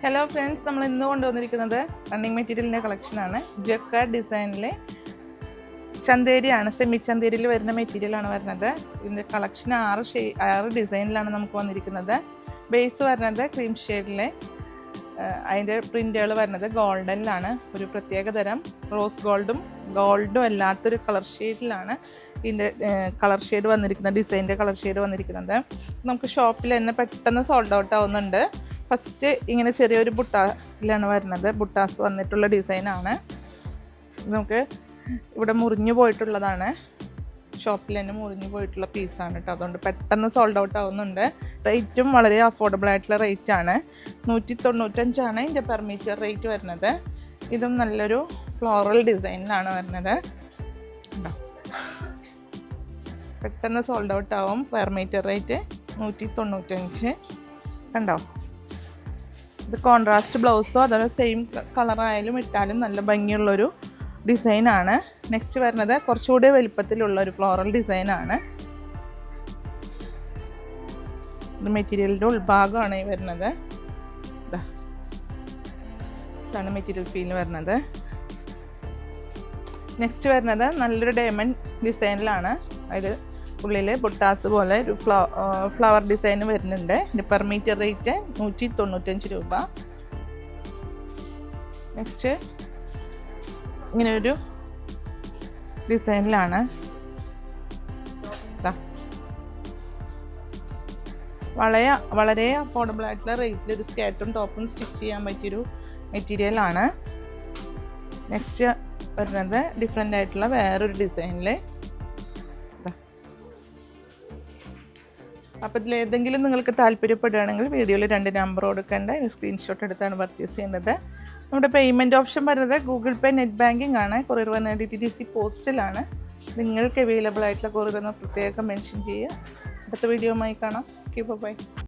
Hello friends, നമ്മൾ ഇന്ന് കൊണ്ടുവന്നിരിക്കുന്നത് റണ്ണിങ് മെറ്റീരിയലിൻ്റെ കളക്ഷനാണ്. ജക്കാർഡ് ഡിസൈനിലെ ചന്തേരിയാണ്, സെമി ചന്തേരിയിൽ വരുന്ന മെറ്റീരിയലാണ് വരുന്നത്. ഇതിൻ്റെ കളക്ഷൻ 6 ഡിസൈനിലാണ് നമുക്ക് വന്നിരിക്കുന്നത്. ബേസ് വരുന്നത് ക്രീം ഷെയ്ഡിലെ, അതിൻ്റെ പ്രിൻ്റുകൾ വരുന്നത് ഗോൾഡനിലാണ്. ഒരു പ്രത്യേക തരം റോസ് ഗോൾഡും അല്ലാത്തൊരു കളർ ഷെയ്ഡിലാണ് ഇതിൻ്റെ കളർ ഷെയ്ഡ് വന്നിരിക്കുന്നത്, ഡിസൈൻ്റെ കളർ ഷെയ്ഡ് വന്നിരിക്കുന്നത്. നമുക്ക് ഷോപ്പിൽ തന്നെ പെട്ടെന്ന് സോൾഡ് ഔട്ട് ആവുന്നുണ്ട്. ഫസ്റ്റ് ഇങ്ങനെ ചെറിയൊരു ബുട്ടാസിലാണ് വരുന്നത്, ബുട്ടാസ് വന്നിട്ടുള്ള ഡിസൈനാണ്. നമുക്ക് ഇവിടെ മുറിഞ്ഞു പോയിട്ടുള്ളതാണ്, ഷോപ്പിൽ തന്നെ മുറിഞ്ഞു പോയിട്ടുള്ള പീസാണ് കേട്ടോ. അതുകൊണ്ട് പെട്ടെന്ന് സോൾഡ് ഔട്ട് ആവുന്നുണ്ട്. റേറ്റും വളരെ അഫോർഡബിൾ ആയിട്ടുള്ള റേറ്റാണ്. 195 ഇതിൻ്റെ പെർ മീറ്റർ റേറ്റ് വരുന്നത്. ഇതും നല്ലൊരു ഫ്ലോറൽ ഡിസൈനിലാണ് വരുന്നത്. പെട്ടെന്ന് സോൾഡ് ഔട്ട് ആവും. Per metre rate 195. കണ്ടോ, ഇത് കോൺട്രാസ്റ്റ് ബ്ലൗസോ അഥവാ സെയിം കളറായാലും ഇട്ടാലും നല്ല ഭംഗിയുള്ളൊരു ഡിസൈനാണ്. നെക്സ്റ്റ് വരുന്നത് കുറച്ചുകൂടി വലിപ്പത്തിലുള്ള ഒരു ഫ്ലോറൽ ഡിസൈനാണ്. ഇത് മെറ്റീരിയലിൻ്റെ ഉൾഭാഗമാണ് ഈ വരുന്നത്. ഇതാണ് മെറ്റീരിയൽ ഫീൽ വരുന്നത്. നെക്സ്റ്റ് വരുന്നത് നല്ലൊരു ഡയമണ്ട് ഡിസൈനിലാണ്. അതായത് ഉള്ളിൽ ബുട്ടാസ് പോലെ ഒരു ഫ്ലവർ ഡിസൈൻ വരുന്നുണ്ട്. ഇതിൻ്റെ പെർ മീറ്റർ റേറ്റ് 195 രൂപ. നെക്സ്റ്റ് ഇങ്ങനെയൊരു ഡിസൈനിലാണ്. വളരെ അഫോർഡബിൾ ആയിട്ടുള്ള റേറ്റിൽ ഒരു സ്കേർട്ടും ടോപ്പും സ്റ്റിച്ച് ചെയ്യാൻ പറ്റിയൊരു മെറ്റീരിയലാണ്. നെക്സ്റ്റ് വരുന്നത് ഡിഫറെൻ്റ് ആയിട്ടുള്ള വേറൊരു ഡിസൈനിൽ. അപ്പോൾ ഇതിലേതെങ്കിലും നിങ്ങൾക്ക് താല്പര്യപ്പെടുകയാണെങ്കിൽ വീഡിയോയിൽ 2 നമ്പർ കൊടുക്കേണ്ട, സ്ക്രീൻഷോട്ട് എടുത്താണ് പർച്ചേസ് ചെയ്യുന്നത്. നമ്മുടെ പേയ്മെൻറ്റ് ഓപ്ഷൻ വരുന്നത് ഗൂഗിൾ പേ, നെറ്റ് ബാങ്കിങ് ആണ്. കൊറിയർ വന്നത് DTDC പോസ്റ്റിലാണ്. നിങ്ങൾക്ക് അവൈലബിൾ ആയിട്ടുള്ള കൊറിയർ എന്ന് പ്രത്യേകം മെൻഷൻ ചെയ്യുക. അടുത്ത വീഡിയോയുമായി കാണാം. ബൈ.